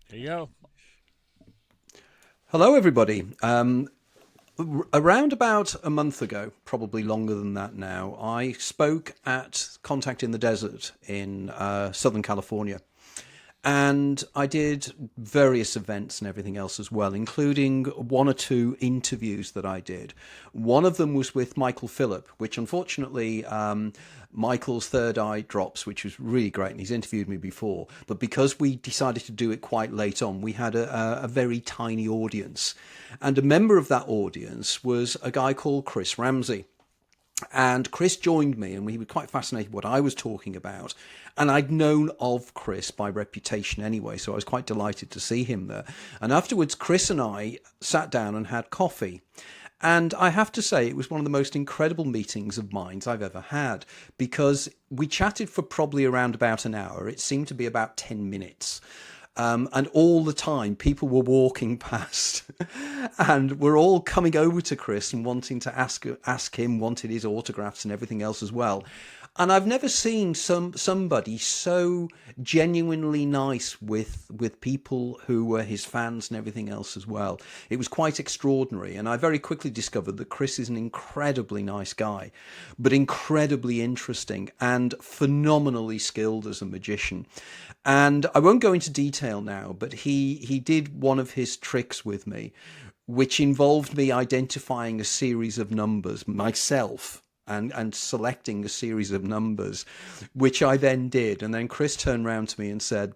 There you go. Hello, everybody. Around about a month ago, probably longer than that now, I spoke at Contact in the Desert in Southern California. And I did various events and everything else as well, including one or two interviews that I did. One of them was with Michael Phillip, which unfortunately Michael's third eye drops, which was really great, and he's interviewed me before. But because we decided to do it quite late on, we had a very tiny audience. And a member of that audience was a guy called Chris Ramsay. And Chris joined me, and he was quite fascinated what I was talking about. And I'd known of Chris by reputation anyway, so I was quite delighted to see him there. And afterwards, Chris and I sat down and had coffee. And I have to say, it was one of the most incredible meetings of minds I've ever had, because we chatted for probably around about an hour. It seemed to be about 10 minutes. And all the time, people were walking past, and we're all coming over to Chris and wanting to ask him, wanted his autographs and everything else as well. And I've never seen somebody so genuinely nice with people who were his fans and everything else as well. It was quite extraordinary, and I very quickly discovered that Chris is an incredibly nice guy, but incredibly interesting and phenomenally skilled as a magician. And I won't go into detail now, but he did one of his tricks with me, which involved me identifying a series of numbers myself and selecting a series of numbers, which I then did. And then Chris turned around to me and said,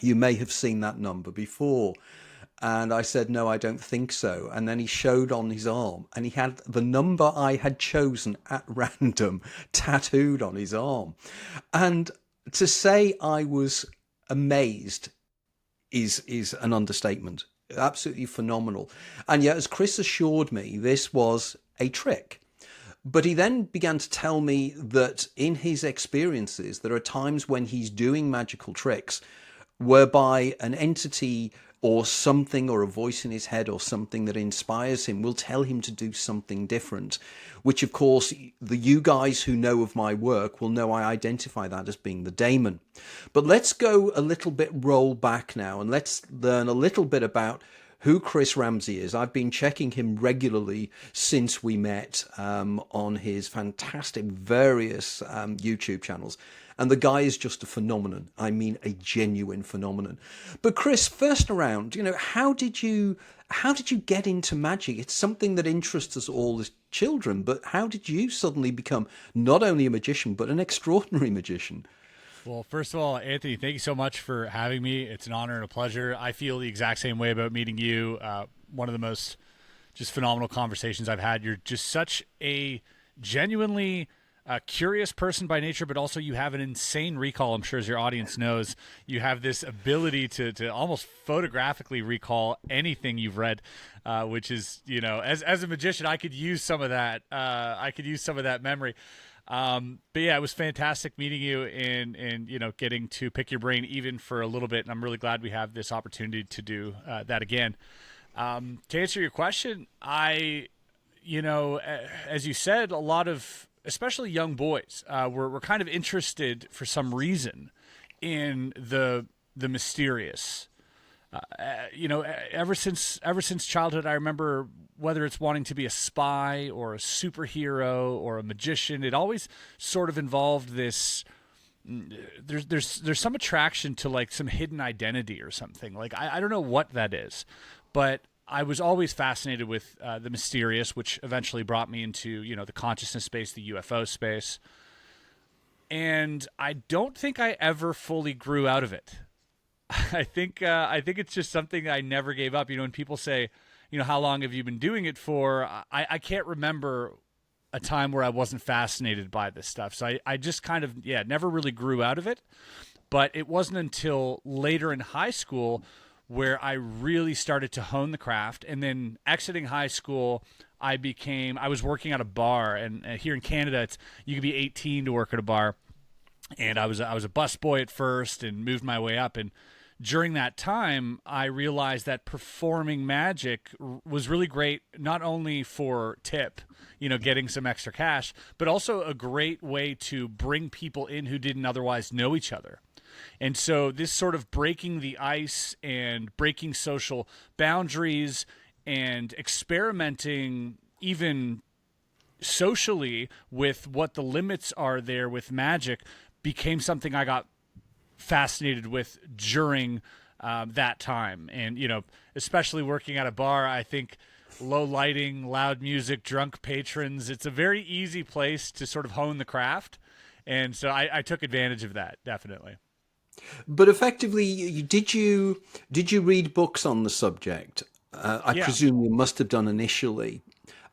you may have seen that number before. And I said, no, I don't think so. And then he showed on his arm, and he had the number I had chosen at random tattooed on his arm. And to say I was amazed is an understatement. Absolutely phenomenal. And yet, as Chris assured me, this was a trick. But he then began to tell me that in his experiences, there are times when he's doing magical tricks whereby an entity or something or a voice in his head or something that inspires him will tell him to do something different, which of course you guys who know of my work will know I identify that as being the daemon. But let's go a little bit roll back now, and let's learn a little bit about who Chris Ramsay is. I've been checking him regularly since we met on his fantastic various YouTube channels. And the guy is just a phenomenon. I mean, a genuine phenomenon. But Chris, first around, how did you get into magic? It's something that interests us all as children. But how did you suddenly become not only a magician but an extraordinary magician? Well, first of all, Anthony, thank you so much for having me. It's an honor and a pleasure. I feel the exact same way about meeting you. One of the most just phenomenal conversations I've had. You're just such a genuinely curious person by nature, but also you have an insane recall. I'm sure, as your audience knows, you have this ability to almost photographically recall anything you've read, which is, as a magician, I could use some of that. I could use some of that memory. But yeah, it was fantastic meeting you and getting to pick your brain even for a little bit. And I'm really glad we have this opportunity to do that again. To answer your question, as you said, a lot of especially young boys were kind of interested for some reason in the mysterious. Ever since childhood, I remember whether it's wanting to be a spy or a superhero or a magician, it always sort of involved this. There's some attraction to like some hidden identity or something. Like I don't know what that is, but I was always fascinated with the mysterious, which eventually brought me into the consciousness space, the UFO space, and I don't think I ever fully grew out of it. I think it's just something I never gave up. When people say, how long have you been doing it for? I can't remember a time where I wasn't fascinated by this stuff. So I just kind of never really grew out of it. But it wasn't until later in high school where I really started to hone the craft. And then exiting high school, I was working at a bar, and here in Canada, you can be 18 to work at a bar. And I was a busboy at first and moved my way up. And during that time, I realized that performing magic was really great, not only for tip, getting some extra cash, but also a great way to bring people in who didn't otherwise know each other. And so this sort of breaking the ice and breaking social boundaries and experimenting even socially with what the limits are there with magic became something I got fascinated with during that time. And, especially working at a bar, I think low lighting, loud music, drunk patrons, it's a very easy place to sort of hone the craft. And so I took advantage of that, definitely. But effectively, did you read books on the subject? I Yeah. presume you must have done initially.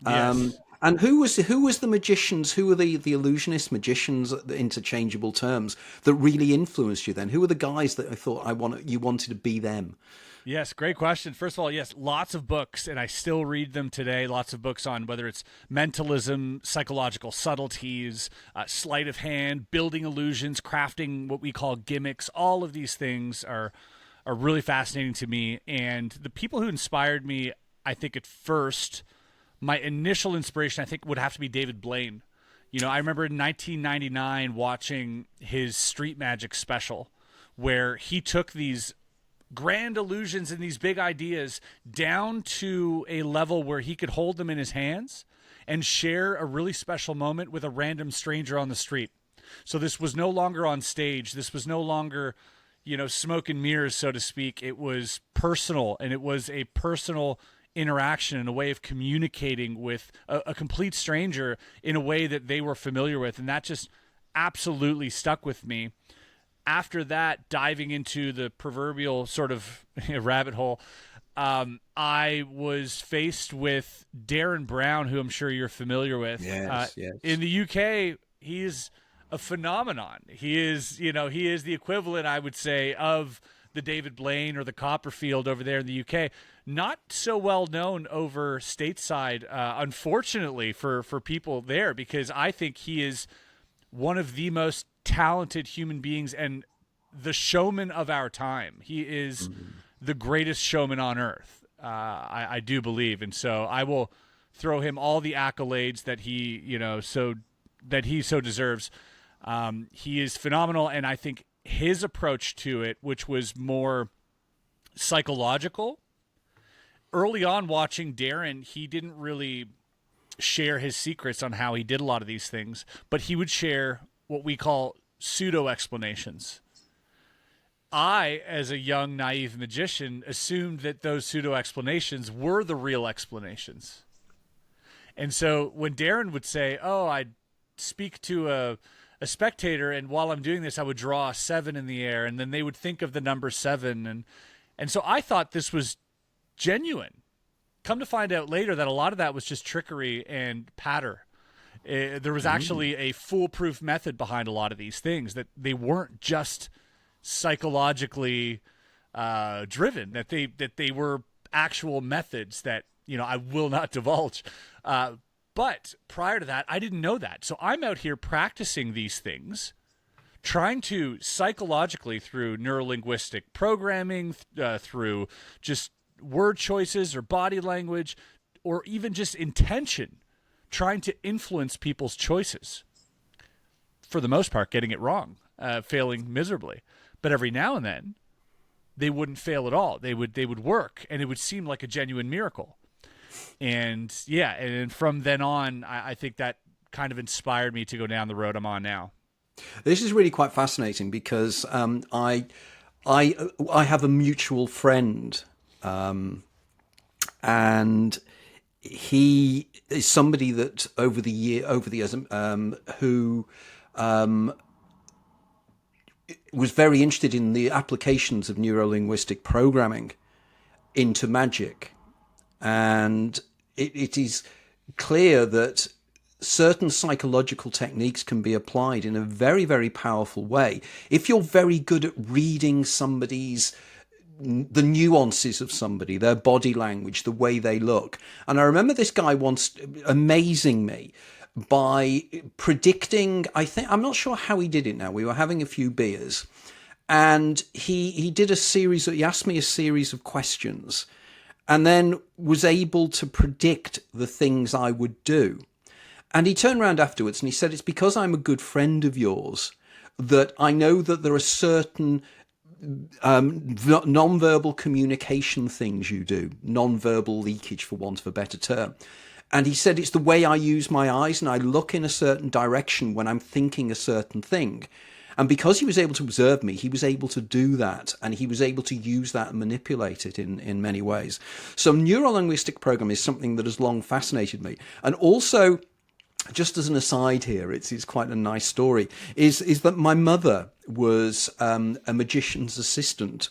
Yes. And who was the magicians? Who were the illusionist magicians, the interchangeable terms, that really influenced you? Then who were the guys that I thought you wanted to be them? Yes, great question. First of all, yes, lots of books, and I still read them today. Lots of books on whether it's mentalism, psychological subtleties, sleight of hand, building illusions, crafting what we call gimmicks. All of these things are really fascinating to me. And the people who inspired me, I think at first, my initial inspiration, I think, would have to be David Blaine. I remember in 1999 watching his Street Magic special, where he took these grand illusions and these big ideas down to a level where he could hold them in his hands and share a really special moment with a random stranger on the street. So this was no longer on stage. This was no longer, smoke and mirrors, so to speak. It was personal, and it was a personal interaction and a way of communicating with a complete stranger in a way that they were familiar with. And that just absolutely stuck with me. After that, diving into the proverbial sort of rabbit hole, I was faced with Darren Brown, who I'm sure you're familiar with. Yes, yes. In the UK, he is a phenomenon. He is the equivalent, I would say, of the David Blaine or the Copperfield over there in the UK. Not so well known over stateside, unfortunately, for people there, because I think he is one of the most talented human beings and the showman of our time. He is the greatest showman on earth, I do believe. And so I will throw him all the accolades that he so deserves. He is phenomenal, and I think his approach to it, which was more psychological. Early on watching Darren, he didn't really share his secrets on how he did a lot of these things, but he would share what we call pseudo explanations. I, as a young, naive magician, assumed that those pseudo explanations were the real explanations. And so when Darren would say, I'd speak to a spectator, and while I'm doing this, I would draw a 7 in the air, and then they would think of the number 7. And so I thought this was genuine. Come to find out later that a lot of that was just trickery and patter. There was actually a foolproof method behind a lot of these things, that they weren't just psychologically driven, that they were actual methods that, I will not divulge. But prior to that, I didn't know that. So I'm out here practicing these things, trying to psychologically, through neurolinguistic programming, through just word choices or body language, or even just intention, trying to influence people's choices. For the most part, getting it wrong, failing miserably. But every now and then, they wouldn't fail at all. They would work, and it would seem like a genuine miracle. And and from then on, I think that kind of inspired me to go down the road I'm on now. This is really quite fascinating because I have a mutual friend, and he is somebody that over the years who was very interested in the applications of neurolinguistic programming into magic. And it is clear that certain psychological techniques can be applied in a very, very powerful way. If you're very good at reading the nuances of somebody, their body language, the way they look. And I remember this guy once amazing me by predicting, I'm not sure how he did it now. We were having a few beers, and he asked me a series of questions, and then was able to predict the things I would do. And he turned around afterwards and he said, "It's because I'm a good friend of yours that I know that there are certain non-verbal communication things you do, non-verbal leakage, for want of a better term. And he said it's the way I use my eyes, and I look in a certain direction when I'm thinking a certain thing. And because he was able to observe me, he was able to do that, and he was able to use that and manipulate it in many ways. So neuro-linguistic programming is something that has long fascinated me. And also, just as an aside here, it's quite a nice story, is that my mother was a magician's assistant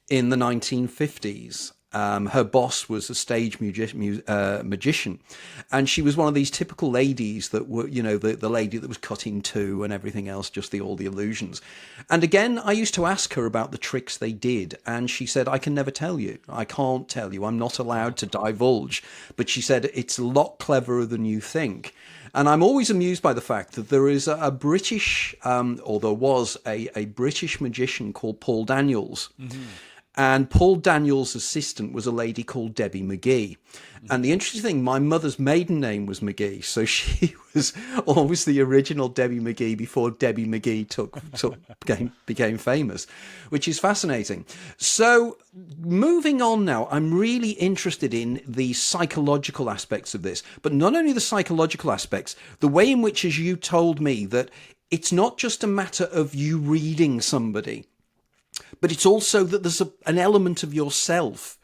in the 1950s. Her boss was a stage magician, and she was one of these typical ladies that were, the lady that was cut in two and everything else, just all the illusions. And again, I used to ask her about the tricks they did, and she said, I can never tell you. I can't tell you. I'm not allowed to divulge. But she said, it's a lot cleverer than you think. And I'm always amused by the fact that there is a British, or there was a British magician called Paul Daniels. Mm-hmm. And Paul Daniels' assistant was a lady called Debbie McGee. And the interesting thing, my mother's maiden name was McGee. So she was always the original Debbie McGee before Debbie McGee became famous, which is fascinating. So moving on now, I'm really interested in the psychological aspects of this. But not only the psychological aspects, the way in which, as you told me, that it's not just a matter of you reading somebody, but it's also that there's an element of yourself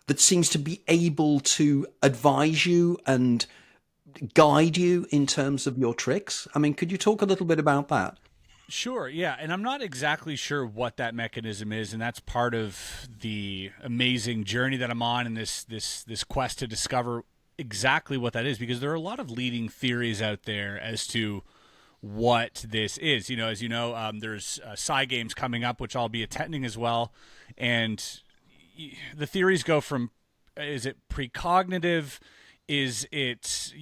that seems to be able to advise you and guide you in terms of your tricks. I mean, could you talk a little bit about that? Sure, yeah. And I'm not exactly sure what that mechanism is, and that's part of the amazing journey that I'm on in this quest to discover exactly what that is, because there are a lot of leading theories out there as to what this is. As you know, there's Psy Games coming up, which I'll be attending as well. And the theories go from, is it precognitive? Is it,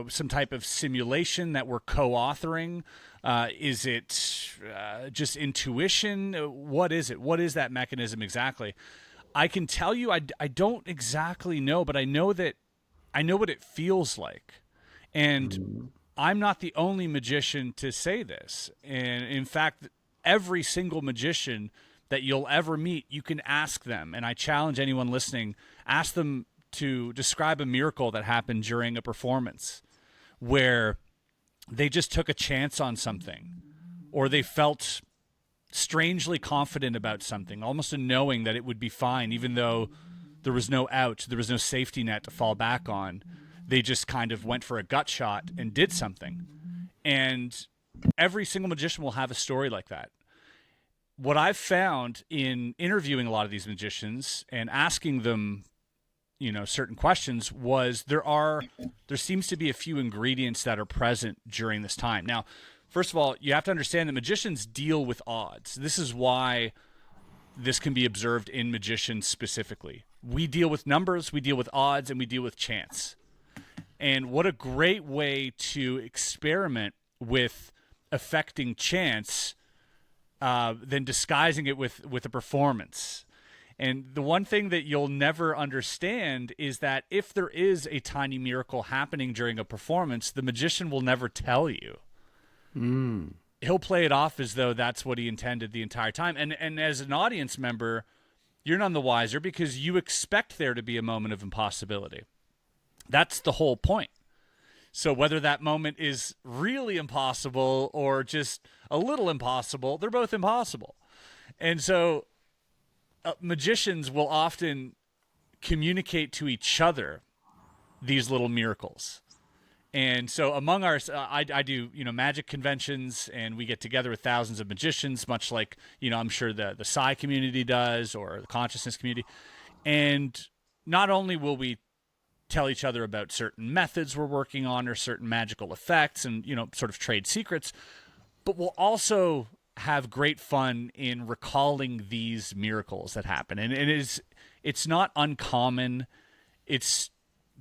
some type of simulation that we're co-authoring? Is it just intuition? What is it? What is that mechanism exactly? I can tell you, I don't exactly know, but I know what it feels like. And I'm not the only magician to say this. And in fact, every single magician that you'll ever meet, you can ask them. And I challenge anyone listening, ask them to describe a miracle that happened during a performance where they just took a chance on something, or they felt strangely confident about something, almost a knowing that it would be fine, even though there was no out, there was no safety net to fall back on. They just kind of went for a gut shot and did something. And every single magician will have a story like that. What I've found in interviewing a lot of these magicians and asking them, certain questions, was there seems to be a few ingredients that are present during this time. Now, first of all, you have to understand that magicians deal with odds. This is why this can be observed in magicians specifically. We deal with numbers, we deal with odds, and we deal with chance. And what a great way to experiment with affecting chance than disguising it with a performance. And the one thing that you'll never understand is that if there is a tiny miracle happening during a performance, the magician will never tell you. He'll play it off as though that's what he intended the entire time. And as an audience member, you're none the wiser because you expect there to be a moment of impossibility. That's the whole point. So whether that moment is really impossible or just a little impossible, they're both impossible. And so magicians will often communicate to each other these little miracles. And so among our, I do, magic conventions, and we get together with thousands of magicians, much like, I'm sure the Psy community does, or the consciousness community. And not only will we tell each other about certain methods we're working on or certain magical effects and, sort of trade secrets, but we'll also have great fun in recalling these miracles that happen. And it's not uncommon. It's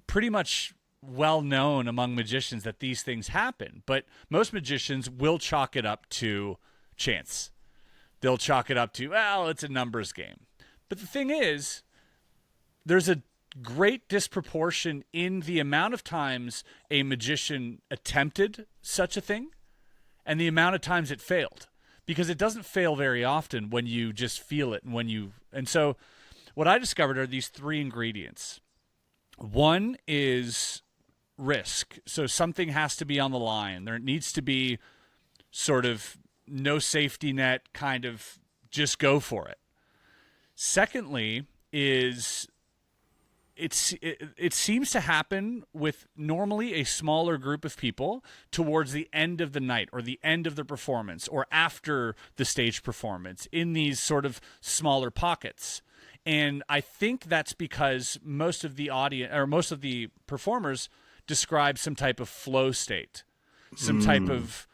pretty much well known among magicians that these things happen, but most magicians will chalk it up to chance. They'll chalk it up to, well, it's a numbers game. But the thing is, there's a great disproportion in the amount of times a magician attempted such a thing and the amount of times it failed. because it doesn't fail very often when you just feel it. And so what I discovered are these three ingredients. One is risk. So something has to be on the line. There needs to be sort of no safety net, kind of just go for it. Secondly is it seems to happen with normally a smaller group of people towards the end of the night or the end of the performance or after the stage performance in these sort of smaller pockets. And I think that's because most of the audience or most of the performers describe some type of flow state, some type of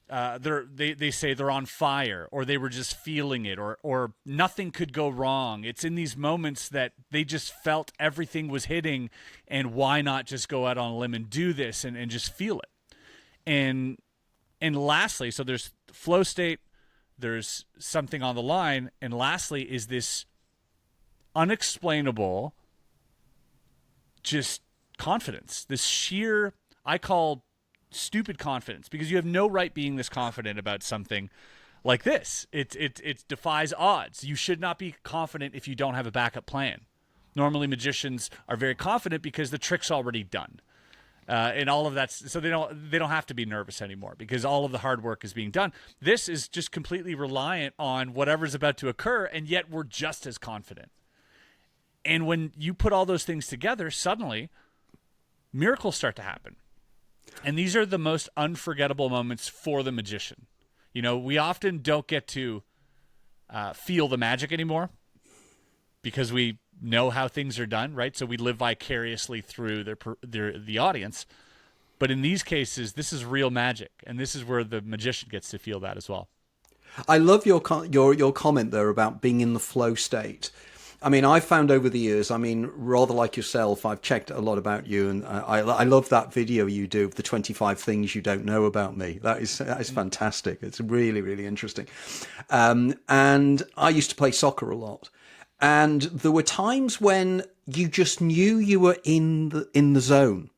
they say they're on fire, or they were just feeling it, or nothing could go wrong. It's in these moments that they just felt everything was hitting, and why not just go out on a limb and do this and just feel it. And lastly, so there's flow state, there's something on the line, and lastly is this unexplainable just confidence, this sheer, I call stupid confidence, because you have no right being this confident about something like this. It defies odds. You should not be confident if you don't have a backup plan. Normally magicians are very confident because the trick's already done. And all of that, so they don't have to be nervous anymore because all of the hard work is being done. This is just completely reliant on whatever's about to occur, and yet we're just as confident. And when you put all those things together, suddenly miracles start to happen. And these are the most unforgettable moments for the magician. You know, we often don't get to feel the magic anymore because we know how things are done, right? So we live vicariously through the audience. But in these cases, this is real magic, and this is where the magician gets to feel that as well. I love your comment there about being in the flow state. I mean, I've found over the years, I mean, rather like yourself, I've checked a lot about you, and I love that video you do of the 25 things you don't know about me. That is fantastic. It's really, really interesting. And I used to play soccer a lot. And there were times when you just knew you were in the zone.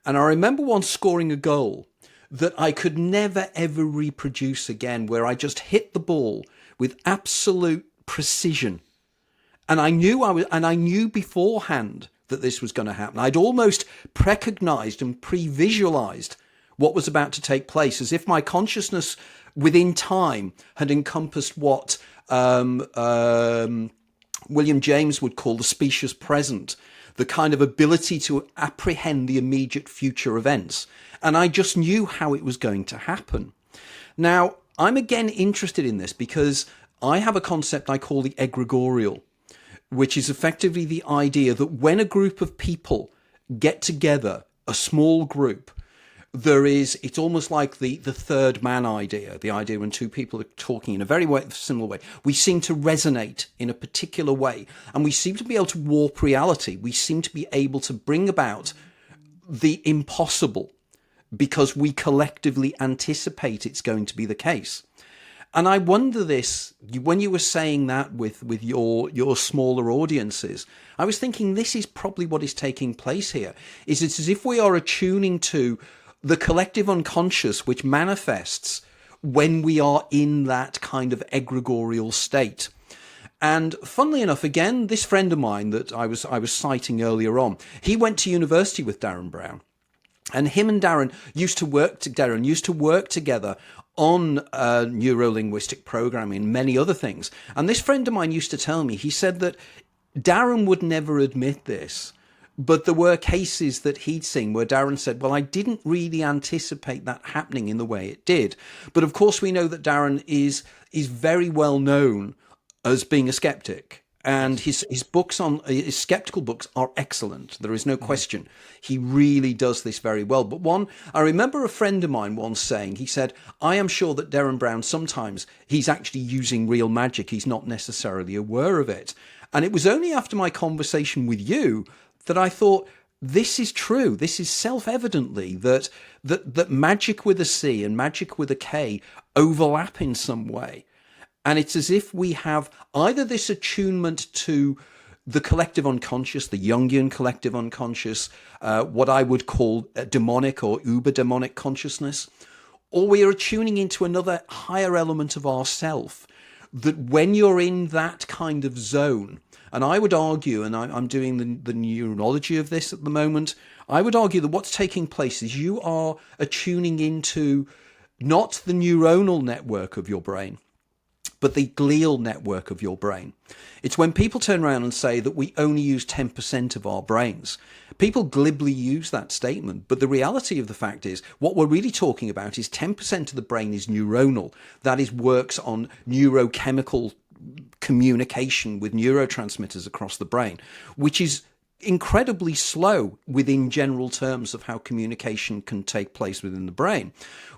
And I remember once scoring a goal that I could never, ever reproduce again, where I just hit the ball with absolute precision. And I knew beforehand that this was going to happen. I'd almost recognized and pre-visualized what was about to take place, as if my consciousness within time had encompassed what William James would call the specious present, the kind of ability to apprehend the immediate future events. And I just knew how it was going to happen. Now, I'm again interested in this because I have a concept I call the egregorial, which is effectively the idea that when a group of people get together, a small group, it's almost like the third man idea, the idea when two people are talking in a very similar way. We seem to resonate in a particular way, and we seem to be able to warp reality. We seem to be able to bring about the impossible because we collectively anticipate it's going to be the case. And I wonder this, when you were saying that with your smaller audiences, I was thinking this is probably what is taking place here. It's as if we are attuning to the collective unconscious, which manifests when we are in that kind of egregorial state. And funnily enough, again, this friend of mine that I was citing earlier on, he went to university with Darren Brown. And him and Darren used to work together on neuro-linguistic programming, many other things. And this friend of mine used to tell me, he said that Darren would never admit this, but there were cases that he'd seen where Darren said, well, I didn't really anticipate that happening in the way it did. But of course, we know that Darren is very well known as being a skeptic. And his books his skeptical books are excellent. There is no question. He really does this very well. But I remember a friend of mine once saying, he said, I am sure that Darren Brown, sometimes he's actually using real magic. He's not necessarily aware of it. And it was only after my conversation with you that I thought, this is true. This is self-evidently that magic with a C and magic with a K overlap in some way. And it's as if we have either this attunement to the collective unconscious, the Jungian collective unconscious, what I would call a demonic or uber-demonic consciousness, or we are tuning into another higher element of ourself, that when you're in that kind of zone, and I would argue, and I'm doing the neurology of this at the moment, I would argue that what's taking place is you are attuning into not the neuronal network of your brain, but the glial network of your brain. It's when people turn around and say that we only use 10% of our brains. People glibly use that statement, but the reality of the fact is what we're really talking about is 10% of the brain is neuronal. That is, works on neurochemical communication with neurotransmitters across the brain, which is incredibly slow within general terms of how communication can take place within the brain.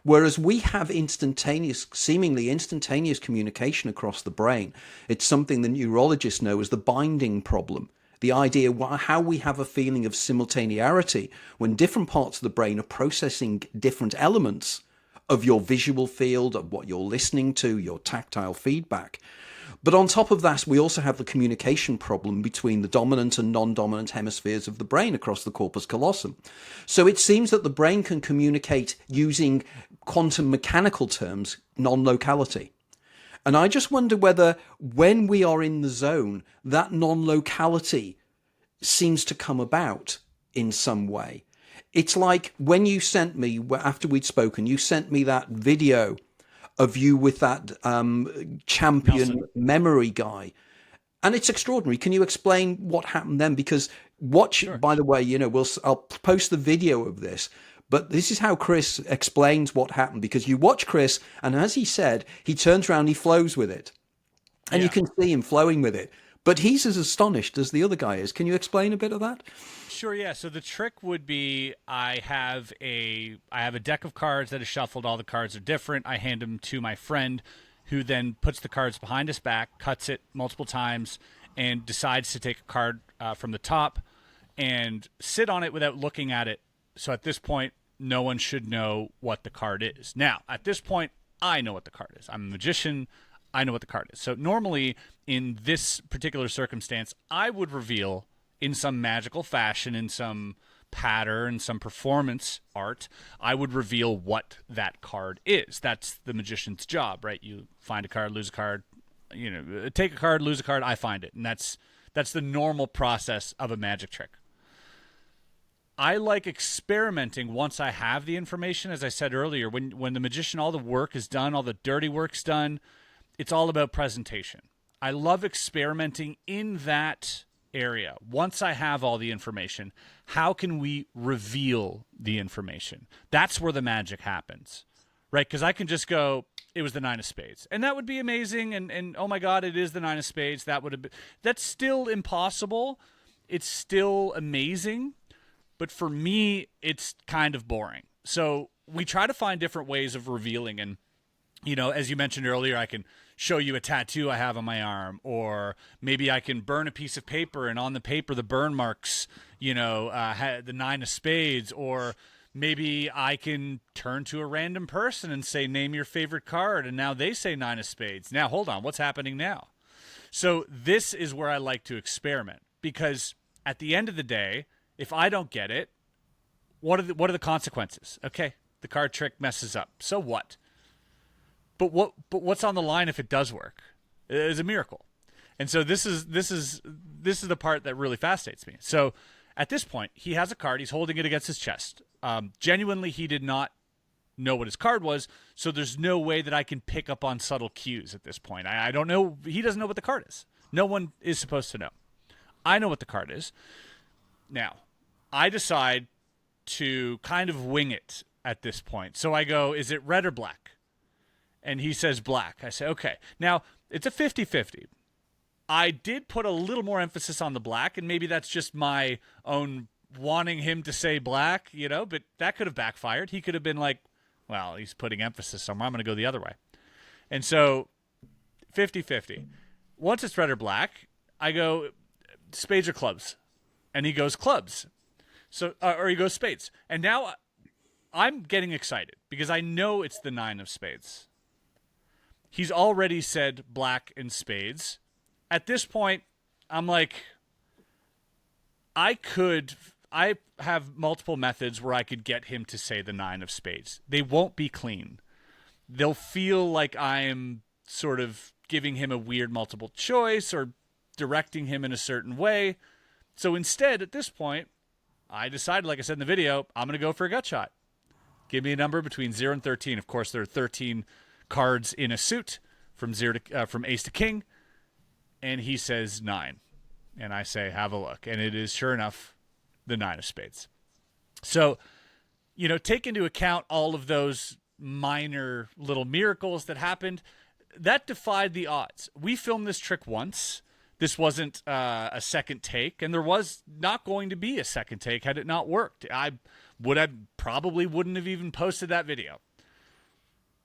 Whereas we have seemingly instantaneous communication across the brain. It's something the neurologists know as the binding problem. The idea how we have a feeling of simultaneity when different parts of the brain are processing different elements of your visual field, of what you're listening to, your tactile feedback. But on top of that, we also have the communication problem between the dominant and non-dominant hemispheres of the brain across the corpus callosum. So it seems that the brain can communicate using quantum mechanical terms, non-locality. And I just wonder whether when we are in the zone, that non-locality seems to come about in some way. It's like when you sent me, after we'd spoken, you sent me that video of you with that champion Nelson. memory guy. And it's extraordinary. Can you explain what happened then? Because Sure. by the way, I'll post the video of this, but this is how Chris explains what happened, because you watch Chris, and as he said, he turns around, he flows with it, and you can see him flowing with it. But he's as astonished as the other guy is. Can you explain a bit of that? Sure, yeah. So the trick would be I have a deck of cards that is shuffled. All the cards are different. I hand them to my friend, who then puts the cards behind his back, cuts it multiple times, and decides to take a card from the top and sit on it without looking at it. So at this point, no one should know what the card is. Now, at this point, I know what the card is. I'm a magician. I know what the card is. So normally, in this particular circumstance, I would reveal in some magical fashion, in some pattern, some performance art, I would reveal what that card is. That's the magician's job, right? You find a card, lose a card, take a card, lose a card, I find it. And that's the normal process of a magic trick. I like experimenting once I have the information. As I said earlier, when the magician, all the work is done, all the dirty work's done, it's all about presentation. I love experimenting in that area. Once I have all the information, how can we reveal the information? That's where the magic happens, right? Because I can just go, it was the 9 of spades, and that would be amazing. And oh my God, it is the 9 of spades. That's still impossible. It's still amazing. But for me, it's kind of boring. So we try to find different ways of revealing. And, as you mentioned earlier, I can show you a tattoo I have on my arm, or maybe I can burn a piece of paper, and on the paper, the burn marks, had the 9 of spades, or maybe I can turn to a random person and say, name your favorite card. And now they say 9 of spades. Now, hold on. What's happening now? So this is where I like to experiment, because at the end of the day, if I don't get it, what are the consequences? Okay, the card trick messes up. So what? But what's on the line if it does work? It is a miracle. And so this is the part that really fascinates me. So at this point, he has a card. He's holding it against his chest. Genuinely, he did not know what his card was, so there's no way that I can pick up on subtle cues at this point. I don't know. He doesn't know what the card is. No one is supposed to know. I know what the card is. Now, I decide to kind of wing it at this point. So I go, is it red or black? And he says black. I say, okay. Now, it's a 50-50. I did put a little more emphasis on the black, and maybe that's just my own wanting him to say black, but that could have backfired. He could have been like, well, he's putting emphasis somewhere. I'm going to go the other way. And so 50-50. Once it's red or black, I go spades or clubs. And he goes clubs. So, or he goes spades. And now I'm getting excited because I know it's the 9 of spades. He's already said black and spades. At this point, I'm like, I could I have multiple methods where I could get him to say the 9 of spades. They won't be clean. They'll feel like I'm sort of giving him a weird multiple choice or directing him in a certain way. So instead, at this point, I decided, like I said in the video, I'm going to go for a gut shot. Give me a number between 0 and 13. Of course, there are 13 cards in a suit from from ace to king. And he says 9. And I say, have a look. And it is, sure enough, the 9 of spades. So, take into account all of those minor little miracles that happened. That defied the odds. We filmed this trick once. This wasn't a second take, and there was not going to be a second take had it not worked. I probably wouldn't have even posted that video.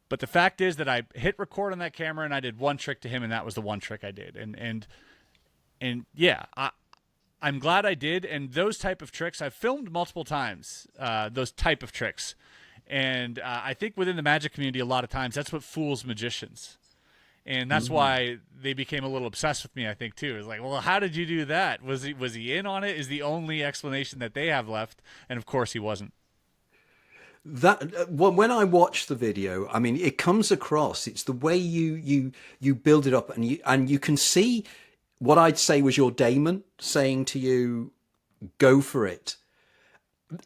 But the fact is that I hit record on that camera, and I did one trick to him, and that was the one trick I did. And yeah, I'm glad I did. And those type of tricks, I've filmed multiple times, those type of tricks. And I think within the magic community, a lot of times, that's what fools magicians. And that's why they became a little obsessed with me, I think, too. It's like, well, how did you do that? Was he in on it? Is the only explanation that they have left. And, of course, he wasn't. When I watch the video, I mean, it comes across. It's the way you build it up, and you can see what I'd say was your daemon saying to you, go for it.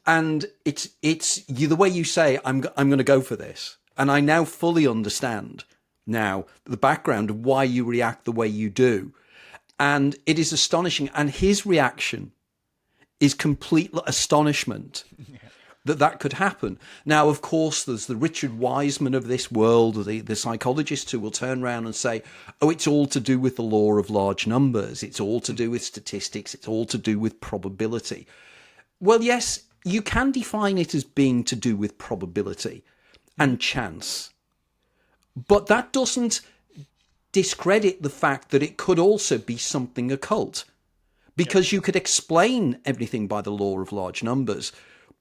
And it's you, the way you say, I'm going to go for this. And I now fully understand the background of why you react the way you do. And it is astonishing. And his reaction is complete astonishment that could happen. Now, of course, there's the Richard Wiseman of this world, the psychologist who will turn around and say, oh, it's all to do with the law of large numbers. It's all to do with statistics. It's all to do with probability. Well, yes, you can define it as being to do with probability and chance. But that doesn't discredit the fact that it could also be something occult, because you could explain everything by the law of large numbers,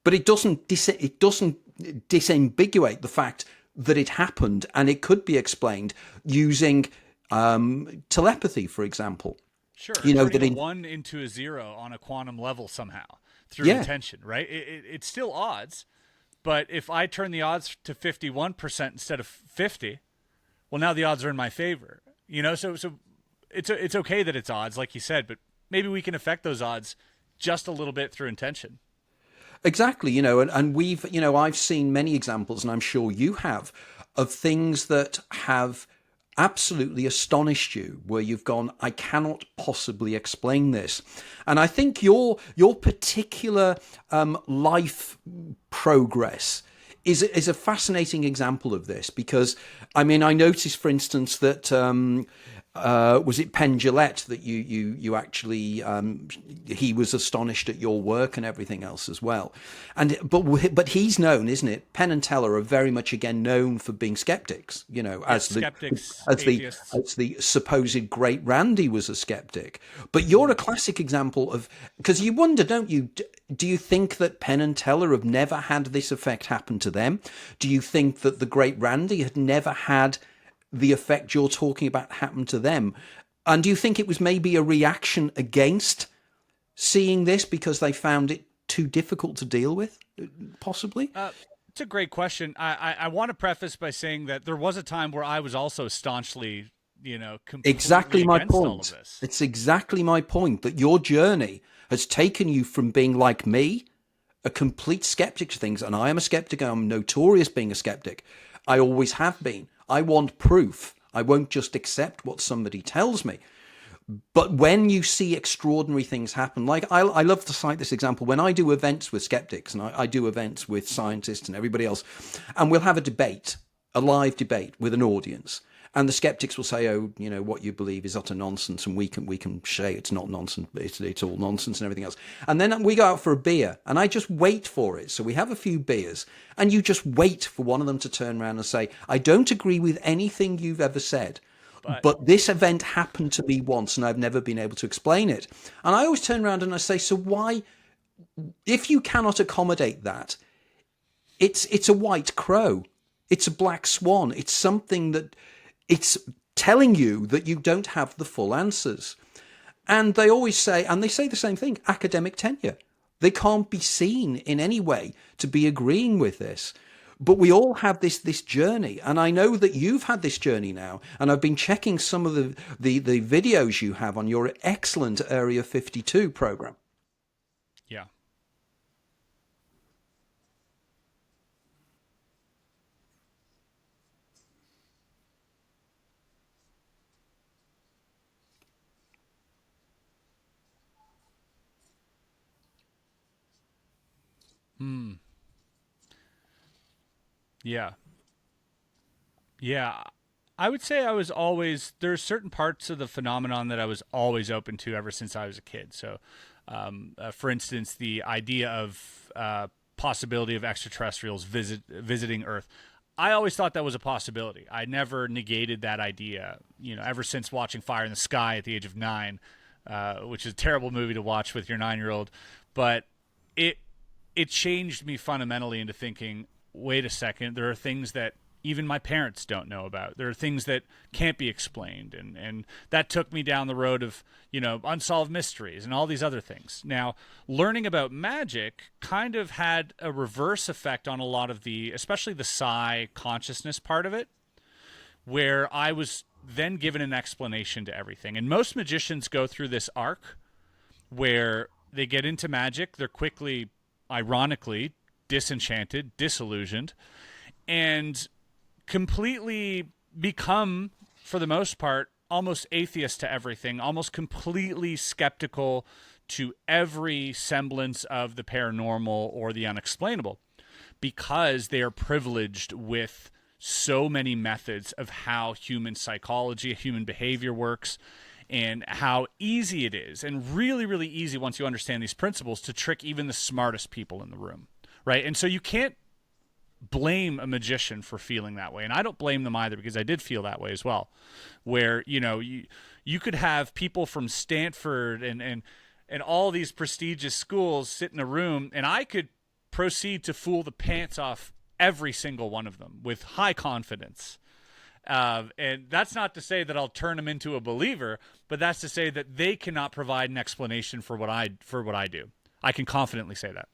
but it doesn't disambiguate the fact that it happened, and it could be explained using telepathy, for example. Sure, turning a 1 into a 0 on a quantum level somehow through intention, right? It's still odds, but if I turn the odds to 51% instead of 50, well, now the odds are in my favor. So it's okay that it's odds, like you said, but maybe we can affect those odds just a little bit through intention. Exactly, and we've, I've seen many examples, and I'm sure you have, of things that have absolutely astonished you, where you've gone, I cannot possibly explain this. And I think your particular life progress is a fascinating example of this, because, I mean, I noticed, for instance, that was it Penn Jillette that you actually he was astonished at your work and everything else as well, but he's known, isn't it? Penn and Teller are very much again known for being skeptics, as the supposed great Randy was a skeptic. But you're a classic example of, because you wonder, don't you? Do you think that Penn and Teller have never had this effect happen to them? Do you think that the great Randy had never had the effect you're talking about happened to them? And do you think it was maybe a reaction against seeing this because they found it too difficult to deal with, possibly? It's a great question. I want to preface by saying that there was a time where I was also staunchly, completely exactly my against point. all of this. It's exactly my point, that your journey has taken you from being like me, a complete skeptic to things, and I am a skeptic, and I'm notorious being a skeptic. I always have been. I want proof. I won't just accept what somebody tells me. But when you see extraordinary things happen, like I love to cite this example, when I do events with skeptics, and I do events with scientists and everybody else, and we'll have a debate, a live debate with an audience. And the skeptics will say, oh, what you believe is utter nonsense. And we can say it's not nonsense, but it's all nonsense and everything else. And then we go out for a beer, and I just wait for it. So we have a few beers, and you just wait for one of them to turn around and say, I don't agree with anything you've ever said, but this event happened to me once, and I've never been able to explain it. And I always turn around and I say, so why, if you cannot accommodate that, it's a white crow. It's a black swan. It's something that, it's telling you that you don't have the full answers. And they always say, and they say the same thing, academic tenure. They can't be seen in any way to be agreeing with this. But we all have this journey, and I know that you've had this journey now, and I've been checking some of the videos you have on your excellent Area 52 program. Yeah. Yeah. Yeah. I would say I was always, there's certain parts of the phenomenon that I was always open to ever since I was a kid. So, for instance, the idea of possibility of extraterrestrials visiting Earth. I always thought that was a possibility. I never negated that idea, ever since watching Fire in the Sky at the age of 9, which is a terrible movie to watch with your 9-year-old. But it changed me fundamentally into thinking, wait a second, there are things that even my parents don't know about. There are things that can't be explained. And that took me down the road of, unsolved mysteries and all these other things. Now, learning about magic kind of had a reverse effect on a lot of especially the psi consciousness part of it, where I was then given an explanation to everything. And most magicians go through this arc where they get into magic, they're quickly, ironically, disenchanted, disillusioned, and completely become, for the most part, almost atheist to everything, almost completely skeptical to every semblance of the paranormal or the unexplainable, because they are privileged with so many methods of how human psychology, human behavior works, and how easy it is, and really, really easy once you understand these principles, to trick even the smartest people in the room, right? And so you can't blame a magician for feeling that way, and I don't blame them either, because I did feel that way as well, where you could have people from Stanford and all these prestigious schools sit in a room, and I could proceed to fool the pants off every single one of them with high confidence. And that's not to say that I'll turn them into a believer, but that's to say that they cannot provide an explanation for what I do. I can confidently say that.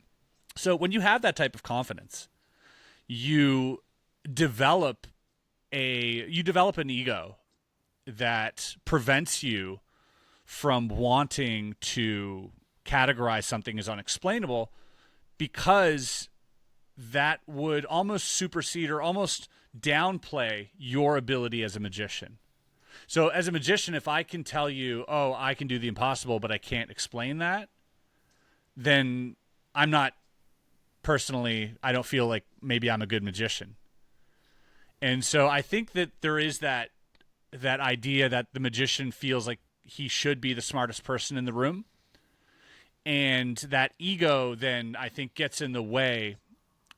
So when you have that type of confidence, you develop an ego that prevents you from wanting to categorize something as unexplainable, because that would almost supersede or almost downplay your ability as a magician. So as a magician, if I can tell you, oh, I can do the impossible, but I can't explain that, then I'm not, personally, I don't feel like maybe I'm a good magician. And so I think that there is that idea that the magician feels like he should be the smartest person in the room. And that ego then, I think, gets in the way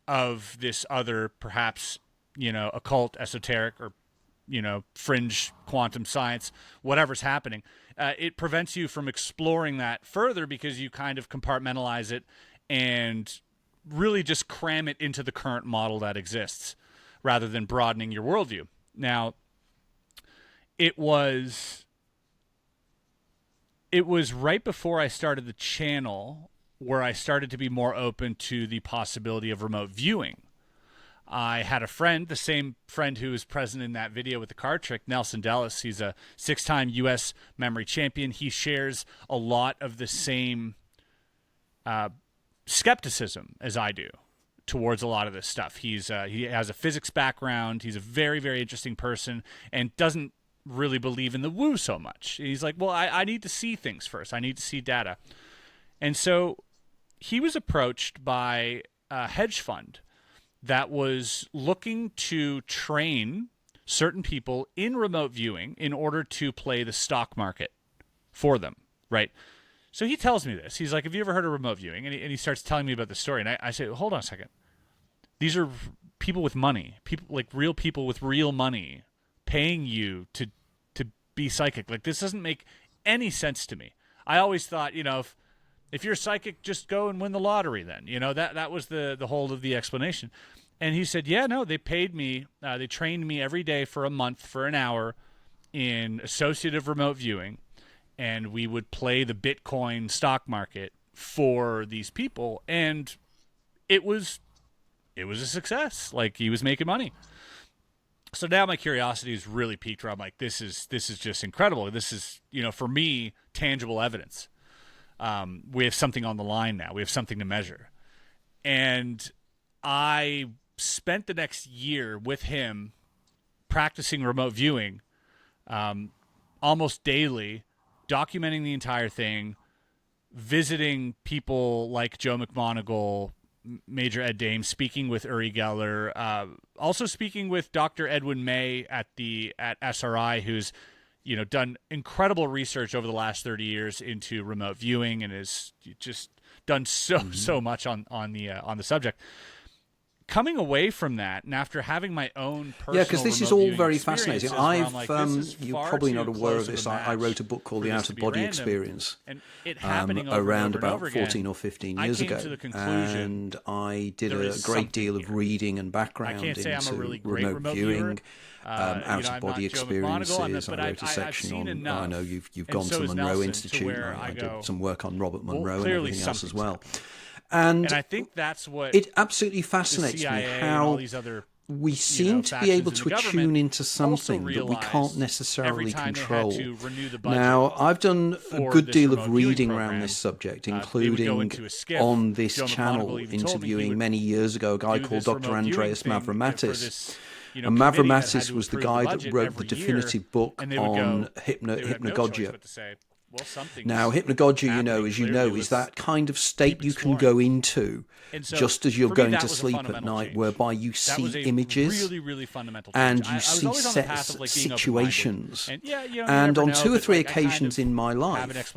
of this other, perhaps, occult, esoteric, or, fringe quantum science, whatever's happening. It prevents you from exploring that further, because you kind of compartmentalize it and really just cram it into the current model that exists, rather than broadening your worldview. Now, it was right before I started the channel where I started to be more open to the possibility of remote viewing. I had a friend, the same friend who was present in that video with the card trick, Nelson Dellis. He's a 6-time U.S. memory champion. He shares a lot of the same skepticism as I do towards a lot of this stuff. He has a physics background. He's a very, very interesting person, and doesn't really believe in the woo so much. He's like, well, I need to see things first. I need to see data. And so he was approached by a hedge fund that was looking to train certain people in remote viewing in order to play the stock market for them, right? So he tells me this. He's like, have you ever heard of remote viewing? And he starts telling me about the story. And I say, hold on a second. These are people with money, people, like real people with real money, paying you to be psychic. Like, this doesn't make any sense to me. I always thought, if you're psychic, just go and win the lottery then. That was the whole of the explanation. And he said, yeah, no, they paid me. They trained me every day for a month for an hour in associative remote viewing. And we would play the Bitcoin stock market for these people, and it was a success. Like, he was making money. So now my curiosity is really peaked, where I'm like, this is just incredible. This is, for me, tangible evidence. We have something on the line now. We have something to measure. And I spent the next year with him practicing remote viewing almost daily, documenting the entire thing, visiting people like Joe McMoneagle, Major Ed Dames, speaking with Uri Geller, also speaking with Dr. Edwin May at SRI, who's done incredible research over the last 30 years into remote viewing and has just done so much on the subject. Coming away from that, and after having my own personal because this is all very fascinating. You're probably not aware of this. I wrote a book called The Out of Body Experience, and it happening around over about 14 or 15 years ago, and I did a great deal of reading and background into remote viewing. Out of body experiences. I wrote a section on. I know you've gone to Monroe Institute. I did some work on Robert Monroe and everything else as well. And I think that's what it absolutely fascinates me how we seem to be able to attune into something that we can't necessarily control. Now, I've done a good deal of reading around this subject, including on this channel, interviewing many years ago a guy called Dr. Andreas Mavromatis. And Mavromatis was the guy that wrote the definitive book on hypnagogia. Now, hypnagogia, as you know, is that kind of state you can go into just as you're going to sleep at night, whereby you see images and you see situations. And on 2 or 3 occasions in my life,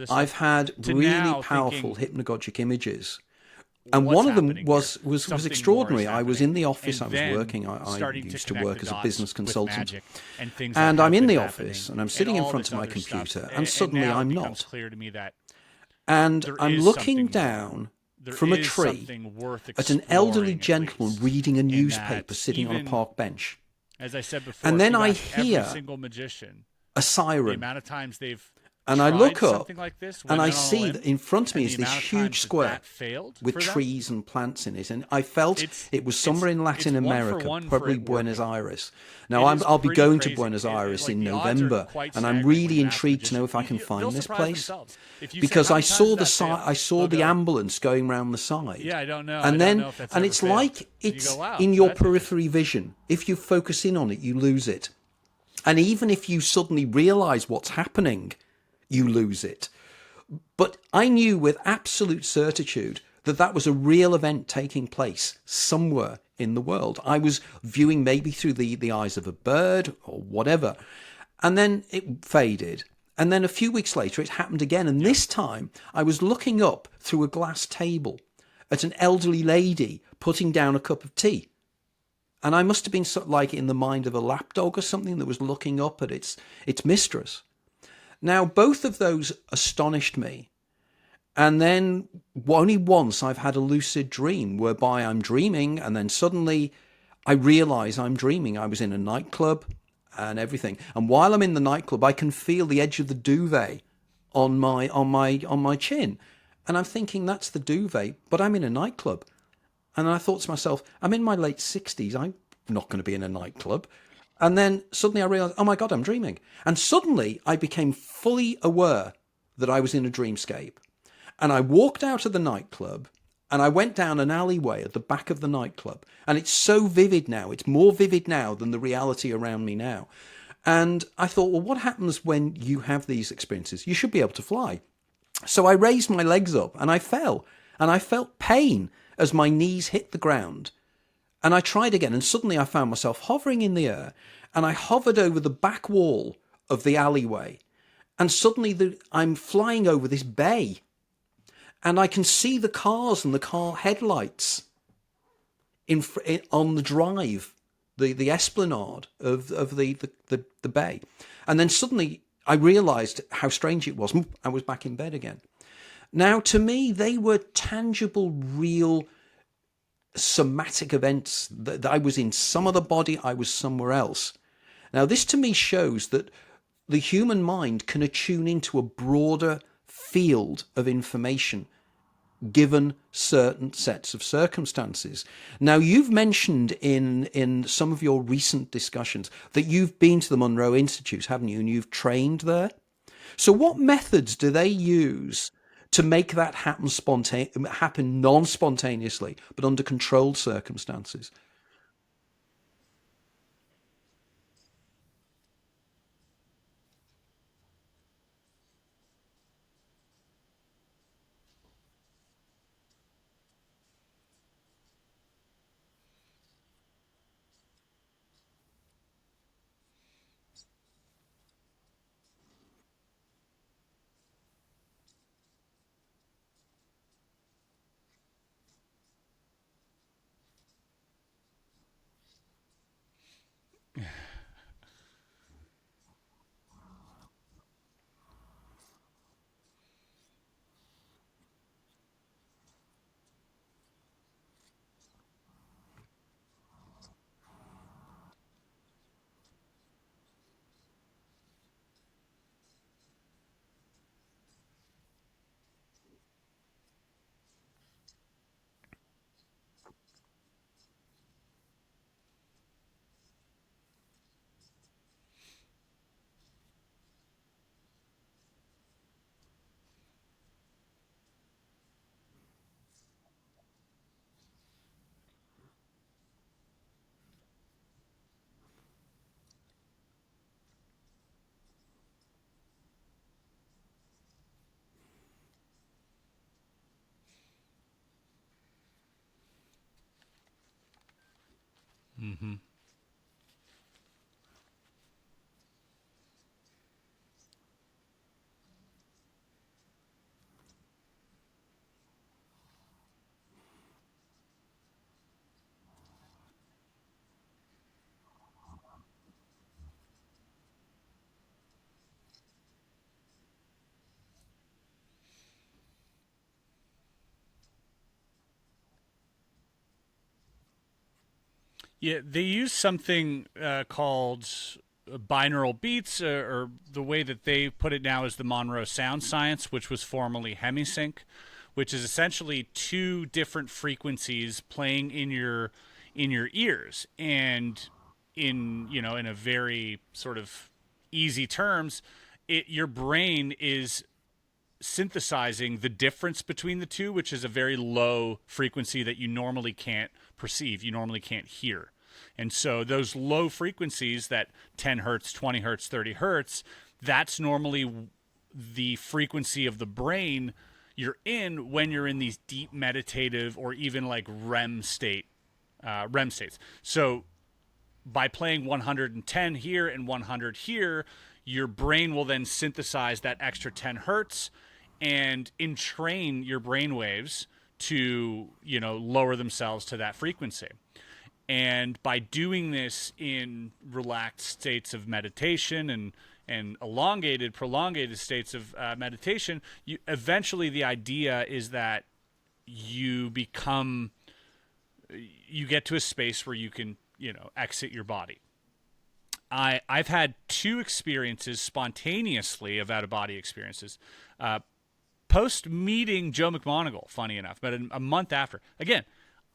I've had really powerful hypnagogic images. And one of them was extraordinary. I was in the office, I was working, I used to work as a business consultant. And I'm in the office, and I'm sitting in front of my computer, and suddenly I'm not. And I'm looking down from a tree at an elderly gentleman reading a newspaper sitting on a park bench. As I said before, and then I hear a siren. And I look up, and I see that in front of me is this huge square with trees and plants in it. And I felt it was somewhere in Latin America, probably Buenos Aires. Now, I'll be going to Buenos Aires in November, and I'm really intrigued to know if I can find this place. Because I saw the ambulance going round the side. Yeah, I don't know. And it's like it's in your periphery vision. If you focus in on it, you lose it. And even if you suddenly realise what's happening, you lose it. But I knew with absolute certitude that that was a real event taking place somewhere in the world. I was viewing maybe through the eyes of a bird or whatever. And then it faded. And then a few weeks later, it happened again. And this time, I was looking up through a glass table at an elderly lady putting down a cup of tea. And I must have been sort of like in the mind of a lapdog or something that was looking up at its mistress. Now, both of those astonished me. And then only once I've had a lucid dream whereby I'm dreaming and then suddenly I realise I'm dreaming. I was in a nightclub and everything. And while I'm in the nightclub, I can feel the edge of the duvet on my chin. And I'm thinking, that's the duvet, but I'm in a nightclub. And I thought to myself, I'm in my late 60s. I'm not going to be in a nightclub. And then suddenly I realised, oh my God, I'm dreaming. And suddenly I became fully aware that I was in a dreamscape. And I walked out of the nightclub and I went down an alleyway at the back of the nightclub. And it's so vivid now. It's more vivid now than the reality around me now. And I thought, well, what happens when you have these experiences? You should be able to fly. So I raised my legs up and I fell. And I felt pain as my knees hit the ground. And I tried again, and suddenly I found myself hovering in the air, and I hovered over the back wall of the alleyway, and suddenly I'm flying over this bay, and I can see the cars and the car headlights on the drive, the esplanade of the bay. And then suddenly I realised how strange it was. I was back in bed again. Now, to me, they were tangible, real somatic events that I was in some other body, I was somewhere else. Now, this to me shows that the human mind can attune into a broader field of information given certain sets of circumstances. Now, you've mentioned in some of your recent discussions that you've been to the Monroe Institute, haven't you? And you've trained there. So what methods do they use to make that happen non-spontaneously, but under controlled circumstances? Mm-hmm. Yeah, they use something called binaural beats, or the way that they put it now is the Monroe Sound Science, which was formerly hemisync, which is essentially two different frequencies playing in your ears, and in a very sort of easy terms, your brain is synthesizing the difference between the two, which is a very low frequency that you normally can't perceive, you normally can't hear. And so those low frequencies, that 10 hertz, 20 hertz, 30 hertz, that's normally the frequency of the brain you're in when you're in these deep meditative or even like REM states. So by playing 110 here and 100 here, your brain will then synthesize that extra 10 hertz and entrain your brain waves to, lower themselves to that frequency. And by doing this in relaxed states of meditation and prolongated states of meditation, eventually the idea is that you become, you get to a space where you can, exit your body. I've had two experiences spontaneously of out of body experiences. Post meeting Joe McMoneagle, funny enough, but a month after. Again,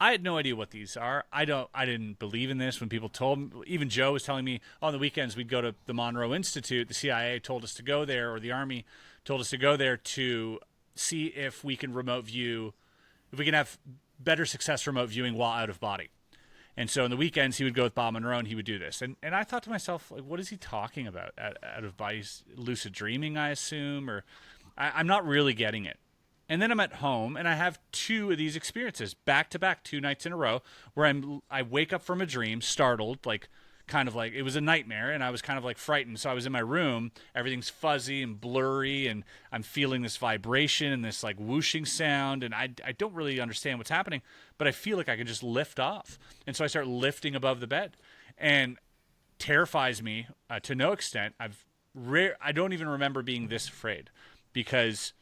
I had no idea what these are. I didn't believe in this when people told me. Even Joe was telling me on the weekends we'd go to the Monroe Institute. The CIA told us to go there, or the Army told us to go there to see if we can if we can have better success remote viewing while out of body. And so on the weekends, he would go with Bob Monroe and he would do this. And I thought to myself, like, what is he talking about? Out of body, lucid dreaming, I assume, or I'm not really getting it. And then I'm at home and I have two of these experiences back to back, 2 nights in a row, where I wake up from a dream, startled, like kind of like it was a nightmare, and I was kind of like frightened. So I was in my room, everything's fuzzy and blurry, and I'm feeling this vibration and this like whooshing sound, and I don't really understand what's happening, but I feel like I can just lift off. And so I start lifting above the bed, and terrifies me to no extent. I don't even remember being this afraid, because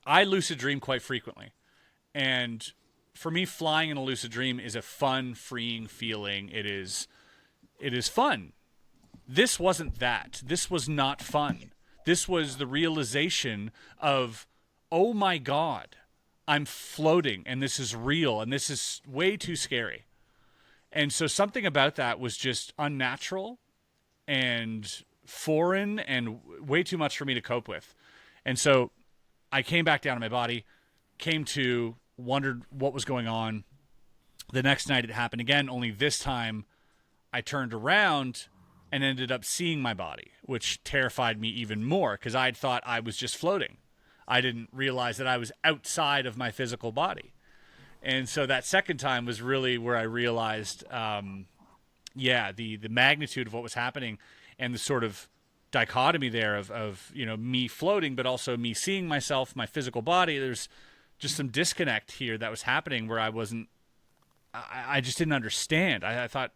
I lucid dream quite frequently. And for me, flying in a lucid dream is a fun, freeing feeling. It is fun. This wasn't that. This was not fun. This was the realization of, oh my God, I'm floating and this is real and this is way too scary. And so something about that was just unnatural and foreign and way too much for me to cope with. And so I came back down to my body, came to, wondered what was going on. The next night it happened again, only this time I turned around and ended up seeing my body, which terrified me even more because I'd thought I was just floating. I didn't realize that I was outside of my physical body. And so that second time was really where I realized, the magnitude of what was happening and the sort of dichotomy there of me floating, but also me seeing myself, my physical body. There's just some disconnect here that was happening where I just didn't understand. I thought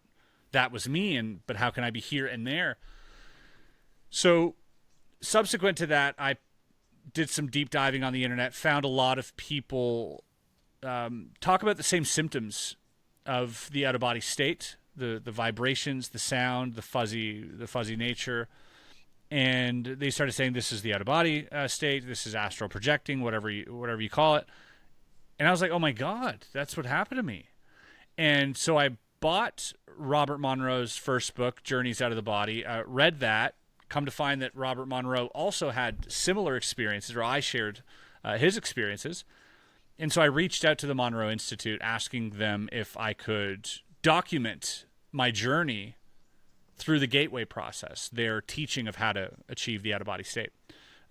that was me, but how can I be here and there? So subsequent to that, I did some deep diving on the internet, found a lot of people talk about the same symptoms of the out-of-body state, the vibrations, the sound, the fuzzy nature. And they started saying this is the out-of-body state, this is astral projecting, whatever you call it. And I was like, oh my God, that's what happened to me. And so I bought Robert Monroe's first book, Journeys Out of the Body, read that, come to find that Robert Monroe also had similar experiences, or I shared his experiences. And so I reached out to the Monroe Institute asking them if I could document my journey through the gateway process, their teaching of how to achieve the out-of-body state.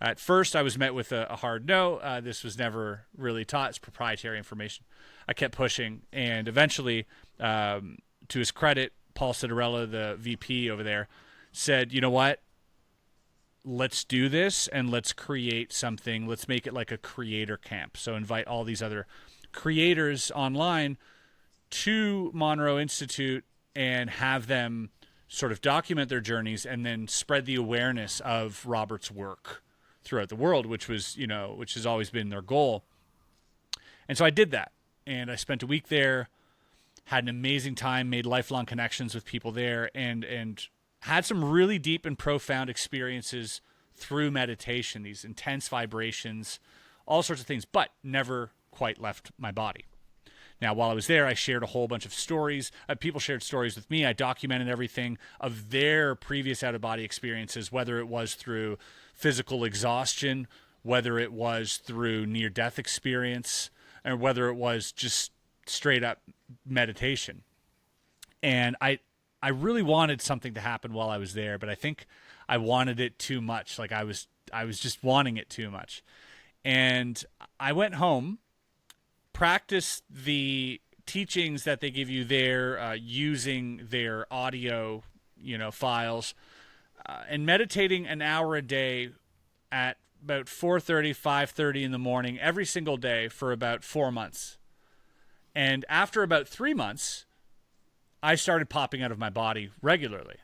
At first, I was met with a hard no. This was never really taught. It's proprietary information. I kept pushing, and eventually, to his credit, Paul Citarella, the VP over there, said, you know what? Let's do this, and let's create something. Let's make it like a creator camp. So invite all these other creators online to Monroe Institute and have them sort of document their journeys and then spread the awareness of Robert's work throughout the world, which has always been their goal. And so I did that, and I spent a week there, had an amazing time, made lifelong connections with people there, and had some really deep and profound experiences through meditation, these intense vibrations, all sorts of things, but never quite left my body. Now, while I was there, I shared a whole bunch of stories. People shared stories with me. I documented everything of their previous out-of-body experiences, whether it was through physical exhaustion, whether it was through near-death experience, or whether it was just straight-up meditation. And I really wanted something to happen while I was there, but I think I wanted it too much. Like I was just wanting it too much. And I went home, practiced the teachings that they give you there, using their audio, files, and meditating an hour a day at about 4:30, 5:30 in the morning every single day for about 4 months. And after about 3 months, I started popping out of my body regularly.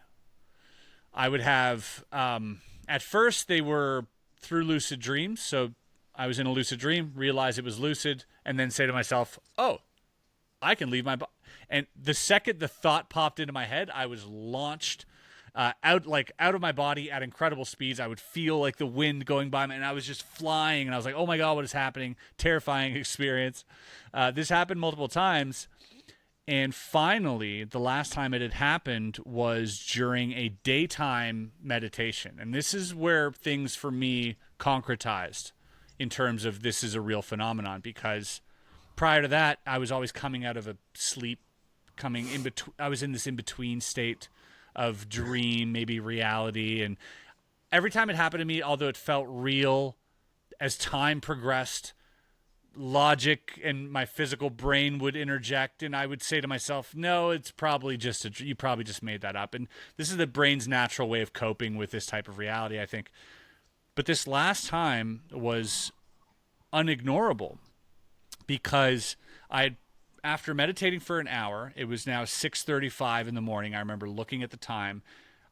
I would have, at first they were through lucid dreams. So I was in a lucid dream, realize it was lucid, and then say to myself, oh, I can leave my body. And the second the thought popped into my head, I was launched out of my body at incredible speeds. I would feel like the wind going by me, and I was just flying, and I was like, oh my God, what is happening? Terrifying experience. This happened multiple times. And finally, the last time it had happened was during a daytime meditation. And this is where things for me concretized in terms of this is a real phenomenon, because prior to that, I was always coming out of a sleep, I was in this in-between state of dream, maybe reality. And every time it happened to me, although it felt real, as time progressed, logic and my physical brain would interject, and I would say to myself, no, it's probably you probably just made that up. And this is the brain's natural way of coping with this type of reality, I think. But this last time was unignorable, because after meditating for an hour, it was now 6:35 in the morning. I remember looking at the time.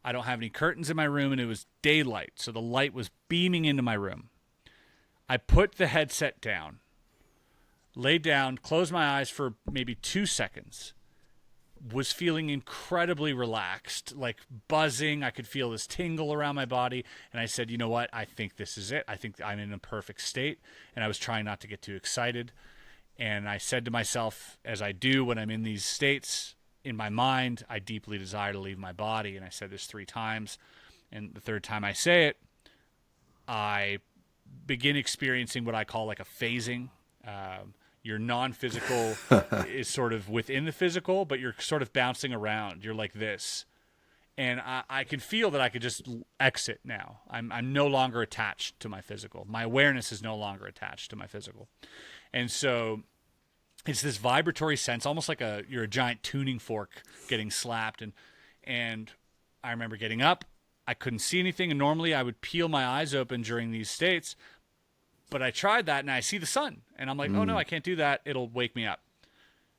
I don't have any curtains in my room, and it was daylight, so the light was beaming into my room. I put the headset down, laid down, closed my eyes for maybe 2 seconds, was feeling incredibly relaxed, like buzzing. I could feel this tingle around my body. And I said, you know what? I think this is it. I think I'm in a perfect state. And I was trying not to get too excited. And I said to myself, as I do when I'm in these states, in my mind, I deeply desire to leave my body. And I said this 3 times. And the third time I say it, I begin experiencing what I call like a phasing. Your non-physical is sort of within the physical, but you're sort of bouncing around. You're like this. And I can feel that I could just exit now. I'm no longer attached to my physical. My awareness is no longer attached to my physical. And so it's this vibratory sense, almost like you're a giant tuning fork getting slapped. And I remember getting up. I couldn't see anything. And normally I would peel my eyes open during these states. But I tried that, and I see the sun. And I'm like, oh, no, I can't do that. It'll wake me up.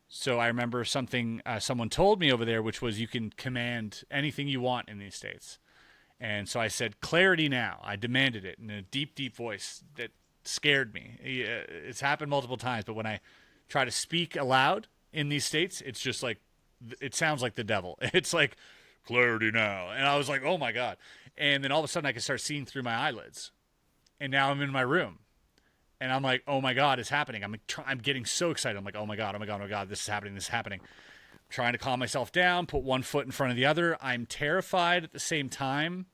So I remember something someone told me over there, which was you can command anything you want in these states. And so I said, clarity now. I demanded it in a deep, deep voice that scared me. It's happened multiple times, but when I try to speak aloud in these states, it's just like, it sounds like the devil. It's like, clarity now. And I was like, oh, my God. And then all of a sudden I could start seeing through my eyelids. And now I'm in my room. And I'm like, oh my God, it's happening. I'm getting so excited. I'm like, oh my God, this is happening. I'm trying to calm myself down, put one foot in front of the other. I'm terrified at the same time.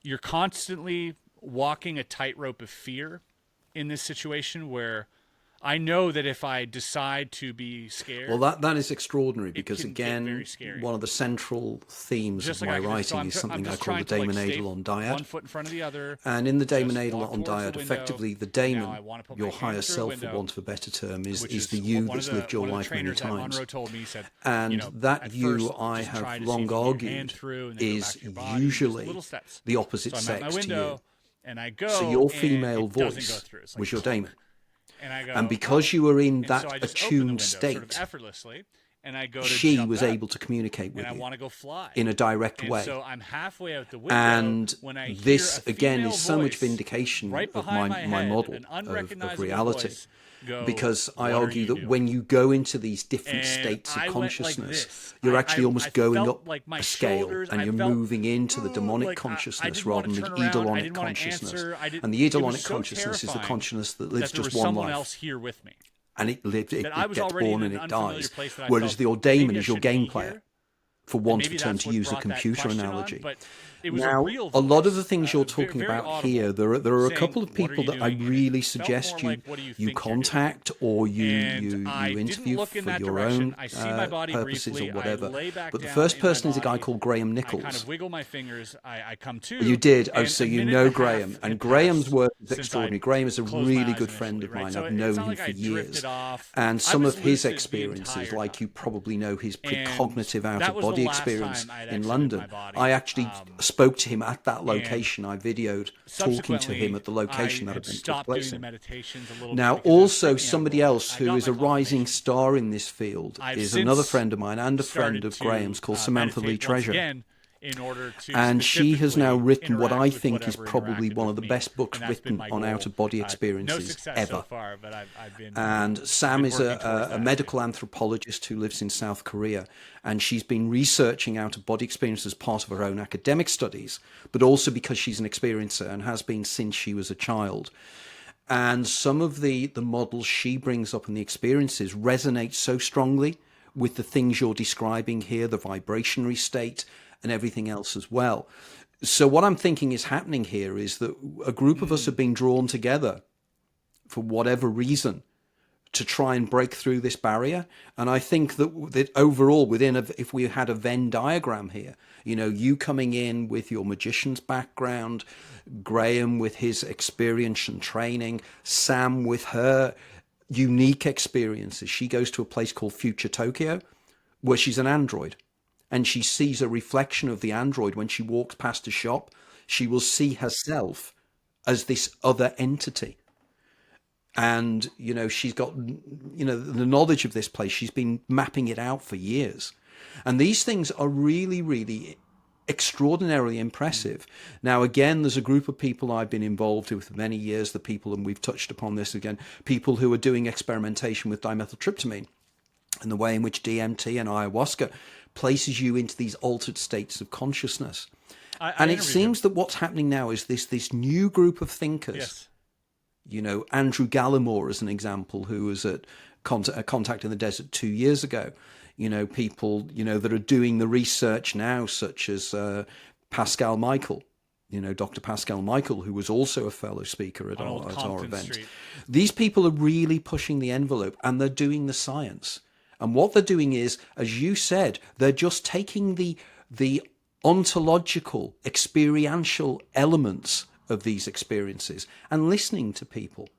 You're constantly walking a tightrope of fear in this situation where I know that if I decide to be scared... Well, that is extraordinary because, again, one of the central themes of my writing is something I call the Daemon Eidolon dyad. One foot in front of the other. And in the Daemon Eidolon dyad, effectively, the daemon, your higher self, for want of a better term, is the you that's lived your life many times. And that you, I have long argued, is usually the opposite sex to you. So your female voice was your daemon. And because you were in that attuned state, she was able to communicate with you in a direct way. So I'm halfway out the window, and when I this, hear a again, is so much voice vindication right of my my model of reality. Because I argue that when you go into these different states of consciousness, you're actually almost going up a scale, and you're moving into the demonic consciousness rather than the Eidolonic consciousness. And the Eidolonic consciousness is the consciousness that lives just one life. And it gets born and it dies. Whereas the daemon is your game player, for want of a term to use a computer analogy. Now, a lot of the things you're talking about here, there are a couple of people that I really suggest you contact or you interview for your own purposes or whatever. But the first person is a guy called Graham Nichols. I kind of wiggle my fingers. I come to. You did. Oh, so you know Graham. And Graham's work is extraordinary. Graham is a really good friend of mine. I've known him for years. And some of his experiences, like you probably know his precognitive out-of-body experience in London, I actually spoke to him at that location. I videoed talking to him at the location that event took place in. Now, also somebody else who is a rising star in this field is another friend of mine and a friend of Graham's called Samantha Lee Treasure. And she has now written what I think is probably one of the best books written on out-of-body experiences ever. And Sam is a medical anthropologist who lives in South Korea, and she's been researching out-of-body experiences as part of her own academic studies, but also because she's an experiencer and has been since she was a child. And some of the models she brings up in the experiences resonate so strongly with the things you're describing here, the vibrationary state, and everything else as well. So what I'm thinking is happening here is that a group of us have been drawn together for whatever reason to try and break through this barrier. And I think that overall, if we had a Venn diagram here, you coming in with your magician's background, Graham with his experience and training, Sam with her unique experiences. She goes to a place called Future Tokyo, where she's an android. And she sees a reflection of the android when she walks past a shop. She will see herself as this other entity. And, she's got, the knowledge of this place. She's been mapping it out for years. And these things are really, really extraordinarily impressive. Now, again, there's a group of people I've been involved with for many years, and we've touched upon this again, people who are doing experimentation with dimethyltryptamine and the way in which DMT and ayahuasca places you into these altered states of consciousness. I And it interviewed him. seems that what's happening now is this new group of thinkers. Yes. You know, Andrew Gallimore as an example, who was at Contact in the Desert 2 years ago. You know, people, you know, that are doing the research now, such as Pascal Michael, you know, Dr. Pascal Michael, who was also a fellow speaker at On Old our Compton event. Street. These people are really pushing the envelope, and they're doing the science. And what they're doing is, as you said, they're just taking the ontological, experiential elements of these experiences and listening to people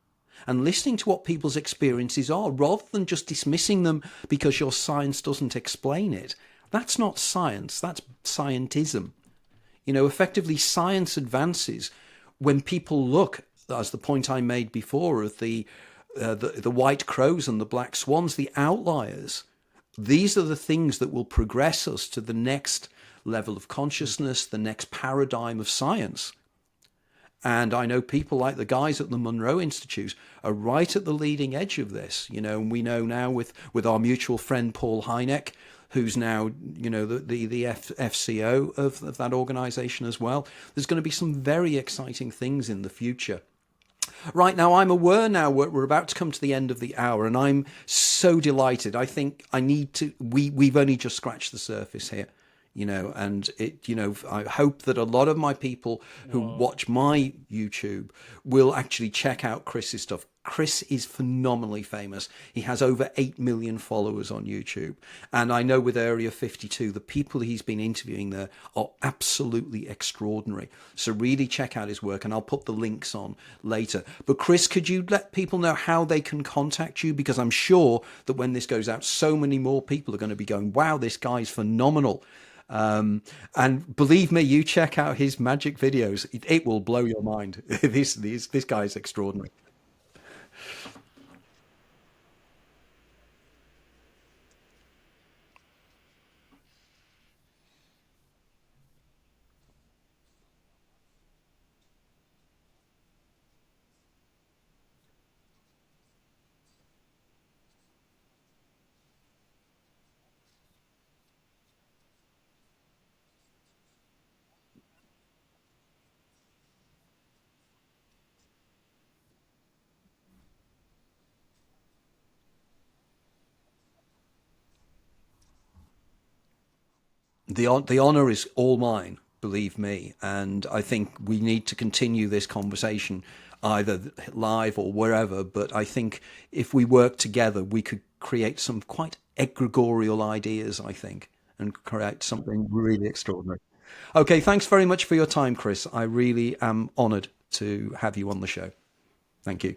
and listening to what people's experiences are, rather than just dismissing them because your science doesn't explain it. That's not science, that's scientism. You know, effectively, science advances when people look, as the point I made before of the white crows and the black swans, the outliers. These are the things that will progress us to the next level of consciousness, the next paradigm of science. And I know people like the guys at the Monroe Institute are right at the leading edge of this, you know, and we know now with our mutual friend Paul Hynek, who's now, you know, the FCO of that organization as well. There's going to be some very exciting things in the future. Right, now I'm aware now we're about to come to the end of the hour, and I'm so delighted. I think I need to, we've only just scratched the surface here. You know, and it, you know, I hope that a lot of my people who watch my YouTube will actually check out Chris's stuff. Chris is phenomenally famous. He has over 8 million followers on YouTube. And I know with Area 52, the people he's been interviewing there are absolutely extraordinary. So really check out his work, and I'll put the links on later. But Chris, could you let people know how they can contact you? Because I'm sure that when this goes out, so many more people are going to be going, wow, this guy's phenomenal. And believe me, you check out his magic videos, it will blow your mind. This guy is extraordinary. The honor is all mine, believe me. And I think we need to continue this conversation either live or wherever. But I think if we work together, we could create some quite egregorial ideas, I think, and create something really extraordinary. Okay, thanks very much for your time, Chris. I really am honored to have you on the show. Thank you.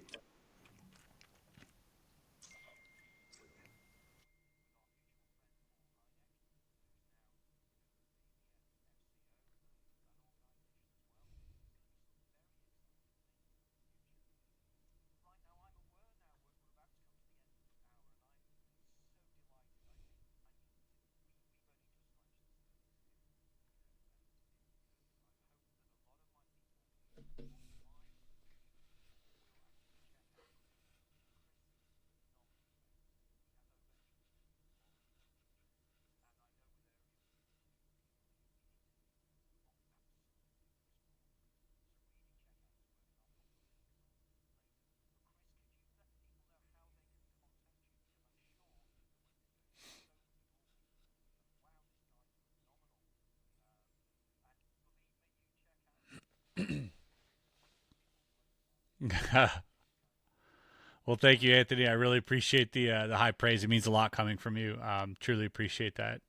Well, thank you, Anthony. I really appreciate the high praise. It means a lot coming from you. Truly appreciate that.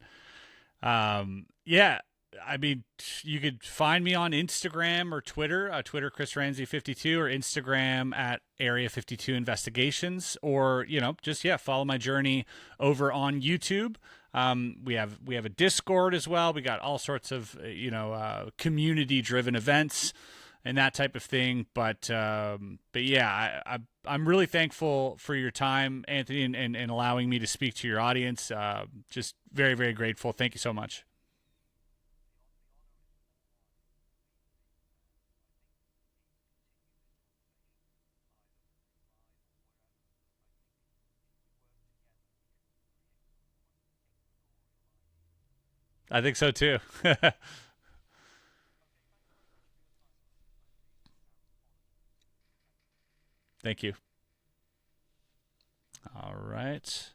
Yeah, I mean, you could find me on Instagram or Twitter. Twitter, Chris Ramsay 52, or Instagram at Area 52 Investigations, or just follow my journey over on YouTube. We have a Discord as well. We got all sorts of community driven events and that type of thing. But yeah, I'm really thankful for your time, Anthony, and allowing me to speak to your audience. Just very, very grateful. Thank you so much. I think so too. Thank you. All right.